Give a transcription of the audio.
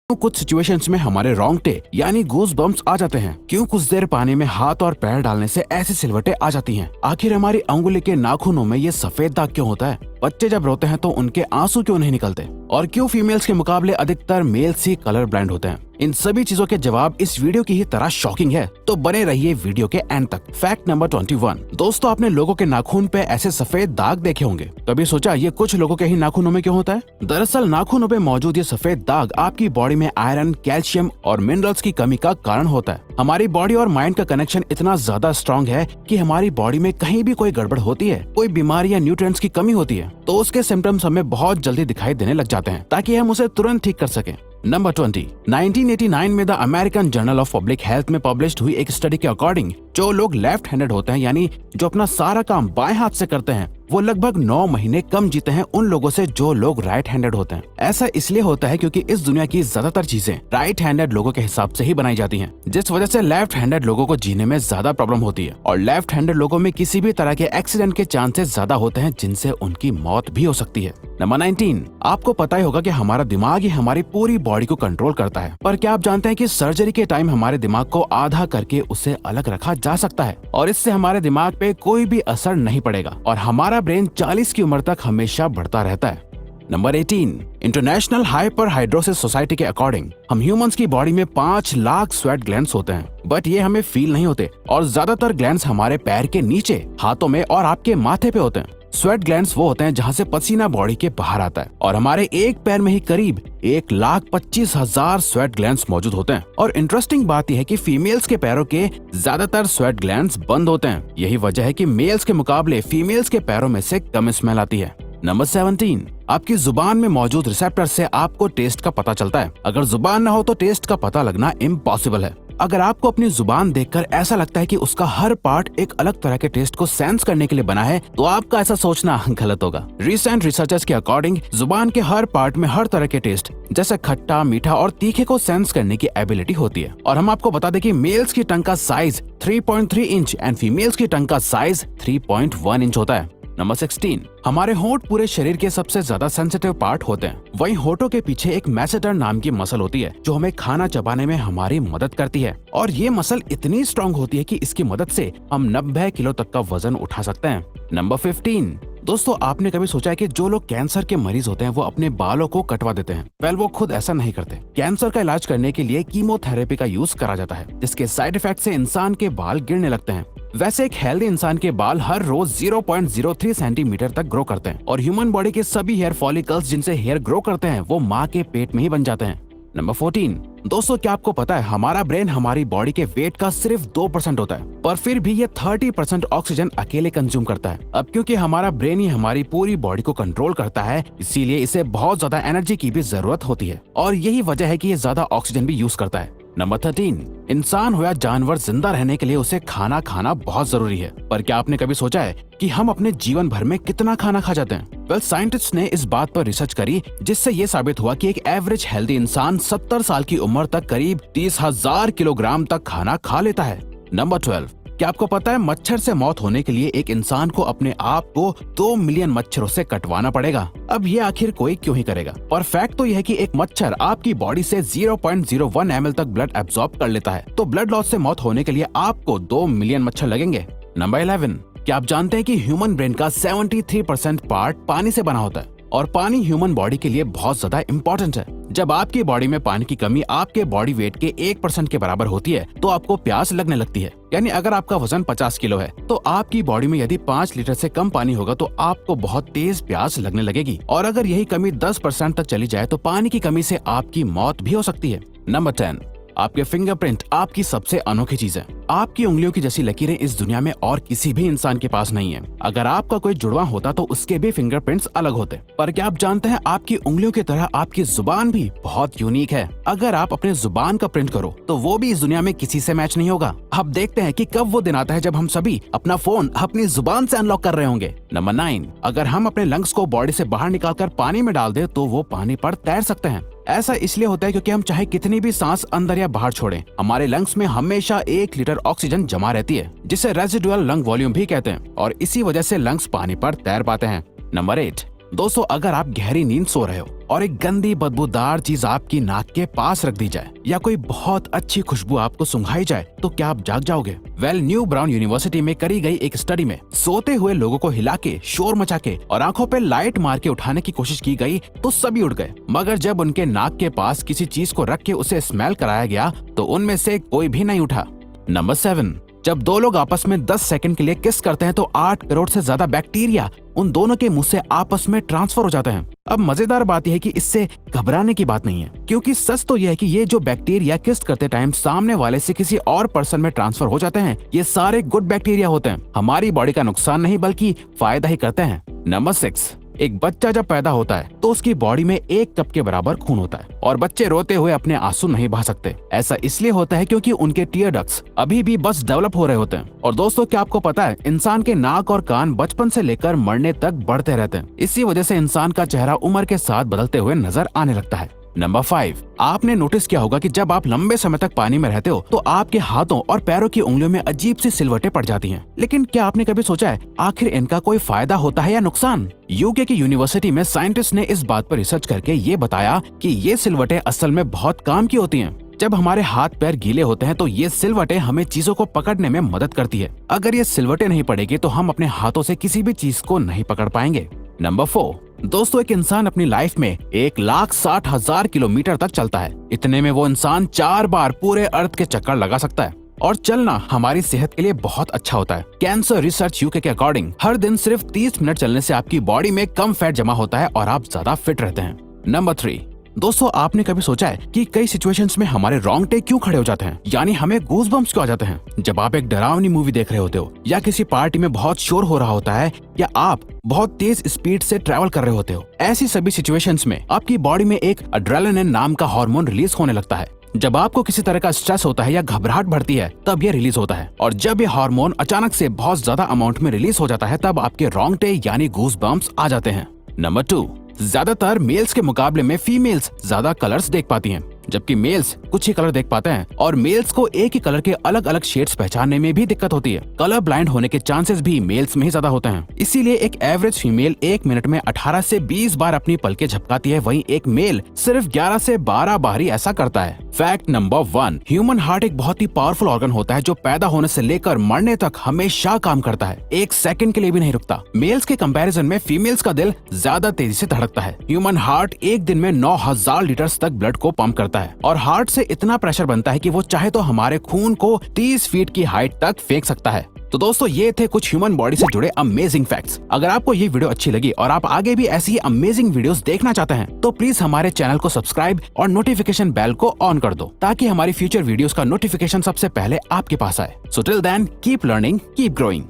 क्यों कुछ सिचुएशंस में हमारे रोंगटे यानी गूज बम्प्स आ जाते हैं? क्यों कुछ देर पानी में हाथ और पैर डालने से ऐसी सिलवटें आ जाती हैं? आखिर हमारी अंगुली के नाखूनों में ये सफेद दाग क्यों होता है? बच्चे जब रोते हैं तो उनके आंसू क्यों नहीं निकलते? और क्यों फीमेल्स के मुकाबले अधिकतर मेल्स ही कलर ब्लाइंड होते हैं? इन सभी चीजों के जवाब इस वीडियो की ही तरह शॉकिंग है, तो बने रहिए वीडियो के एंड तक। Fact number 21। दोस्तों, आपने लोगों के नाखून पे ऐसे सफेद दाग देखे होंगे। कभी सोचा ये कुछ लोगों के ही नाखूनों में क्यों होता है? दरअसल नाखूनों पे मौजूद ये सफेद दाग आपकी बॉडी में आयरन, कैल्शियम और मिनरल्स की कमी का कारण होता है। हमारी बॉडी और माइंड का कनेक्शन इतना ज्यादा स्ट्रॉन्ग है कि हमारी बॉडी में कहीं भी कोई गड़बड़ होती है, कोई बीमारी या न्यूट्रिएंट्स की कमी होती है, तो उसके सिम्टम्स हमें बहुत जल्दी दिखाई देने लग जाते हैं, ताकि हम उसे तुरंत ठीक कर सकें। नंबर 20। 1989 में the American journal of public health में पब्लिश्ड हुई एक स्टडी के अकॉर्डिंग जो लोग लेफ्ट हैंडेड होते हैं, यानी जो अपना सारा काम बाएं हाथ से करते हैं, वो लगभग 9 महीने कम जीते हैं उन लोगों से जो लोग राइट हैंडेड होते हैं। ऐसा इसलिए होता है क्योंकि इस दुनिया की ज्यादातर चीजें राइट हैंडेड लोगों के हिसाब से ही बनाई जाती हैं, जिस वजह से लेफ्ट हैंडेड लोगों को जीने में ज्यादा प्रॉब्लम होती है। और लेफ्ट हैंडेड लोगों में किसी भी तरह के एक्सीडेंट के चांसेस ज्यादा होते हैं, जिनसे उनकी मौत भी हो सकती है। नंबर 19। आपको पता ही होगा कि हमारा दिमाग ही हमारी पूरी बॉडी को कंट्रोल करता है, पर क्या आप जानते हैं कि सर्जरी के टाइम हमारे दिमाग को आधा करके उसे अलग रखा जा सकता है और इससे हमारे दिमाग पे कोई भी असर नहीं पड़ेगा और हमारा ब्रेन 40 की उम्र तक हमेशा बढ़ता रहता है। नंबर 18। इंटरनेशनल हाइपरहाइड्रोसिस सोसाइटी के अकॉर्डिंग हम ह्यूमंस की बॉडी में 5 लाख स्वेट ग्लैंड्स होते हैं, बट ये हमें फील नहीं होते और ज्यादातर ग्लैंड्स हमारे पैर के नीचे, हाथों में और आपके माथे पे होते हैं। स्वेट ग्लैंड्स वो होते हैं जहाँ से पसीना बॉडी के बाहर आता है और हमारे एक पैर में ही करीब 1,25,000 स्वेट ग्लैंड्स मौजूद होते हैं। और इंटरेस्टिंग बात यह है कि फीमेल्स के पैरों के ज्यादातर स्वेट ग्लैंड्स बंद होते हैं। यही वजह है कि मेल्स के मुकाबले फीमेल्स के पैरों में से कम स्मेल आती है। नंबर 17। आपकी जुबान में मौजूद रिसेप्टर से आपको टेस्ट का पता चलता है। अगर जुबान न हो तो टेस्ट का पता लगना इम्पॉसिबल है। अगर आपको अपनी जुबान देखकर ऐसा लगता है कि उसका हर पार्ट एक अलग तरह के टेस्ट को सेंस करने के लिए बना है, तो आपका ऐसा सोचना गलत होगा। रिसेंट रिसर्चर्स के अकॉर्डिंग जुबान के हर पार्ट में हर तरह के टेस्ट जैसे खट्टा, मीठा और तीखे को सेंस करने की एबिलिटी होती है। और हम आपको बता दें कि मेल्स की टंग का साइज 3.3 इंच एंड फीमेल्स की टंग का साइज 3.1 इंच होता है। नंबर 16। हमारे होंठ पूरे शरीर के सबसे ज्यादा सेंसिटिव पार्ट होते हैं। वहीं होठों के पीछे एक मैसेटर नाम की मसल होती है जो हमें खाना चबाने में हमारी मदद करती है और ये मसल इतनी स्ट्रांग होती है कि इसकी मदद से हम 90 किलो तक का वजन उठा सकते हैं। नंबर 15। दोस्तों, आपने कभी सोचा है कि जो लोग कैंसर के मरीज होते हैं वो अपने बालों को कटवा देते हैं? वेल, वो खुद ऐसा नहीं करते। कैंसर का इलाज करने के लिए कीमोथेरेपी का यूज करा जाता है, जिसके साइड इफेक्ट से इंसान के बाल गिरने लगते हैं। वैसे एक हेल्दी इंसान के बाल हर रोज 0.03 सेंटीमीटर तक ग्रो करते हैं और ह्यूमन बॉडी के सभी हेयर फॉलिकल्स जिनसे हेयर ग्रो करते हैं वो माँ के पेट में ही बन जाते हैं। नंबर 14। दोस्तों, क्या आपको पता है हमारा ब्रेन हमारी बॉडी के वेट का सिर्फ 2% होता है, पर फिर भी ये 30% ऑक्सीजन अकेले कंज्यूम करता है। अब क्योंकि हमारा ब्रेन ही हमारी पूरी बॉडी को कंट्रोल करता है, इसीलिए इसे बहुत ज्यादा एनर्जी की भी जरूरत होती है और यही वजह है कि ये ज्यादा ऑक्सीजन भी यूज करता है। नंबर 13। इंसान हो या जानवर, जिंदा रहने के लिए उसे खाना खाना बहुत जरूरी है, पर क्या आपने कभी सोचा है कि हम अपने जीवन भर में कितना खाना खा जाते हैं? वेल, साइंटिस्ट ने इस बात पर रिसर्च करी, जिससे ये साबित हुआ कि एक एवरेज हेल्दी इंसान 70 साल की उम्र तक करीब 30,000 किलोग्राम तक खाना खा लेता है। नंबर 12। क्या आपको पता है मच्छर से मौत होने के लिए एक इंसान को अपने आप को 2 मिलियन मच्छरों से कटवाना पड़ेगा? अब ये आखिर कोई क्यों ही करेगा? पर फैक्ट तो यह है कि एक मच्छर आपकी बॉडी से 0.01 ml तक ब्लड एब्सॉर्ब कर लेता है, तो ब्लड लॉस से मौत होने के लिए आपको 2 मिलियन मच्छर लगेंगे। नंबर 11। क्या आप जानते हैं कि ह्यूमन ब्रेन का 73% पार्ट पानी से बना होता है और पानी ह्यूमन बॉडी के लिए बहुत ज्यादा इम्पोर्टेंट है। जब आपकी बॉडी में पानी की कमी आपके बॉडी वेट के 1% के बराबर होती है तो आपको प्यास लगने लगती है। यानी अगर आपका वजन 50 किलो है तो आपकी बॉडी में यदि 5 लीटर से कम पानी होगा तो आपको बहुत तेज प्यास लगने लगेगी और अगर यही कमी 10% तक चली जाए तो पानी की कमी से आपकी मौत भी हो सकती है। नंबर 10। आपके फिंगरप्रिंट आपकी सबसे अनोखी चीज है। आपकी उंगलियों की जैसी लकीरें इस दुनिया में और किसी भी इंसान के पास नहीं है। अगर आपका कोई जुड़वा होता तो उसके भी फिंगरप्रिंट्स अलग होते। पर क्या आप जानते हैं आपकी उंगलियों की तरह आपकी जुबान भी बहुत यूनिक है। अगर आप अपने जुबान का प्रिंट करो तो वो भी इस दुनिया में किसी से मैच नहीं होगा। अब देखते हैं कि कब वो दिन आता है जब हम सभी अपना फोन अपनी जुबान से अनलॉक कर रहे होंगे। नंबर 9। अगर हम अपने लंग्स को बॉडी से बाहर निकालकर पानी में डाल दे तो वो पानी पर तैर सकते हैं। ऐसा इसलिए होता है क्योंकि हम चाहे कितनी भी सांस अंदर या बाहर छोड़ें, हमारे लंग्स में हमेशा 1 लीटर ऑक्सीजन जमा रहती है, जिसे रेजिडुअल लंग वॉल्यूम भी कहते हैं और इसी वजह से लंग्स पानी पर तैर पाते हैं। नंबर 8। दोस्तों, अगर आप गहरी नींद सो रहे हो और एक गंदी बदबूदार चीज आपकी नाक के पास रख दी जाए या कोई बहुत अच्छी खुशबू आपको सुंघाई जाए तो क्या आप जाग जाओगे? न्यू ब्राउन यूनिवर्सिटी में करी गई एक स्टडी में सोते हुए लोगों को हिला के, शोर मचा के और आंखों पे लाइट मार के उठाने की कोशिश की गई तो सभी उठ गए, मगर जब उनके नाक के पास किसी चीज को रख के उसे स्मेल कराया गया तो उनमें से कोई भी नहीं उठा। नंबर 7, जब दो लोग आपस में 10 सेकंड के लिए किस करते हैं तो 8 करोड़ से ज्यादा बैक्टीरिया उन दोनों के मुंह से आपस में ट्रांसफर हो जाते हैं। अब मजेदार बात यह है कि इससे घबराने की बात नहीं है, क्योंकि सच तो यह है कि ये जो बैक्टीरिया किस करते टाइम सामने वाले से किसी और पर्सन में ट्रांसफर हो जाते हैं, ये सारे गुड बैक्टीरिया होते हैं, हमारी बॉडी का नुकसान नहीं बल्कि फायदा ही करते हैं। नंबर 6, एक बच्चा जब पैदा होता है तो उसकी बॉडी में 1 कप के बराबर खून होता है और बच्चे रोते हुए अपने आंसू नहीं बहा सकते। ऐसा इसलिए होता है क्योंकि उनके टीयर डक्ट्स अभी भी बस डेवलप हो रहे होते हैं। और दोस्तों, क्या आपको पता है इंसान के नाक और कान बचपन से लेकर मरने तक बढ़ते रहते हैं। इसी वजह से इंसान का चेहरा उम्र के साथ बदलते हुए नजर आने लगता है। नंबर 5, आपने नोटिस किया होगा कि जब आप लंबे समय तक पानी में रहते हो तो आपके हाथों और पैरों की उंगलियों में अजीब सी सिलवटें पड़ जाती हैं। लेकिन क्या आपने कभी सोचा है आखिर इनका कोई फायदा होता है या नुकसान? यूके की यूनिवर्सिटी में साइंटिस्ट ने इस बात पर रिसर्च करके ये बताया कि ये सिलवटें असल में बहुत काम की होती हैं। जब हमारे हाथ पैर गीले होते हैं तो ये सिलवटें हमें चीजों को पकड़ने में मदद करती है। अगर ये सिलवटें नहीं पड़ेगी तो हम अपने हाथों से किसी भी चीज को नहीं पकड़ पाएंगे। नंबर 4, दोस्तों, एक इंसान अपनी लाइफ में 1,60,000 किलोमीटर तक चलता है। इतने में वो इंसान 4 बार पूरे अर्थ के चक्कर लगा सकता है। और चलना हमारी सेहत के लिए बहुत अच्छा होता है। कैंसर रिसर्च यूके के अकॉर्डिंग हर दिन सिर्फ 30 मिनट चलने से आपकी बॉडी में कम फैट जमा होता है और आप ज्यादा फिट रहते हैं। नंबर 3, दोस्तों, आपने कभी सोचा है कि कई सिचुएशंस में हमारे रोंगटे क्यों खड़े हो जाते हैं, यानी हमें गूज बम्प्स क्यों आ जाते हैं? जब आप एक डरावनी मूवी देख रहे होते हो या किसी पार्टी में बहुत शोर हो रहा होता है या आप बहुत तेज स्पीड से ट्रैवल कर रहे होते हो, ऐसी सभी सिचुएशंस में आपकी बॉडी में एक एड्रेनालिन नाम का हार्मोन रिलीज होने लगता है। जब आपको किसी तरह का स्ट्रेस होता है या घबराहट बढ़ती है तब ये रिलीज होता है, और जब ये हार्मोन अचानक से बहुत ज्यादा अमाउंट में रिलीज हो जाता है तब आपके रोंगटे यानी गूज बम्प्स आ जाते हैं। नंबर 2, ज्यादातर मेल्स के मुकाबले में फीमेल्स ज्यादा कलर्स देख पाती हैं, जबकि मेल्स कुछ ही कलर देख पाते हैं और मेल्स को एक ही कलर के अलग अलग शेड्स पहचानने में भी दिक्कत होती है। कलर ब्लाइंड होने के चांसेस भी मेल्स में ही ज्यादा होते हैं। इसीलिए एक एवरेज फीमेल 1 मिनट में 18 से 20 बार अपनी पलकें झपकाती है, वहीं एक मेल सिर्फ 11 से 12 बार ही ऐसा करता है। फैक्ट नंबर 1, ह्यूमन हार्ट एक बहुत ही पावरफुल ऑर्गन होता है जो पैदा होने से लेकर मरने तक हमेशा काम करता है, 1 सेकंड के लिए भी नहीं रुकता। मेल्स के कंपैरिजन में फीमेल्स का दिल ज्यादा तेजी से धड़कता है। ह्यूमन हार्ट एक दिन में 9,000 लीटर तक ब्लड को पंप करता है और हार्ट से इतना प्रेशर बनता है कि वो चाहे तो हमारे खून को 30 फीट की हाइट तक फेंक सकता है। तो दोस्तों, ये थे कुछ ह्यूमन बॉडी से जुड़े अमेजिंग फैक्ट्स। अगर आपको ये वीडियो अच्छी लगी और आप आगे भी ऐसी ही अमेजिंग वीडियोस देखना चाहते हैं तो प्लीज हमारे चैनल को सब्सक्राइब और नोटिफिकेशन बेल को ऑन कर दो ताकि हमारी फ्यूचर वीडियोस का नोटिफिकेशन सबसे पहले आपके पास आए। So till then, keep learning, keep growing.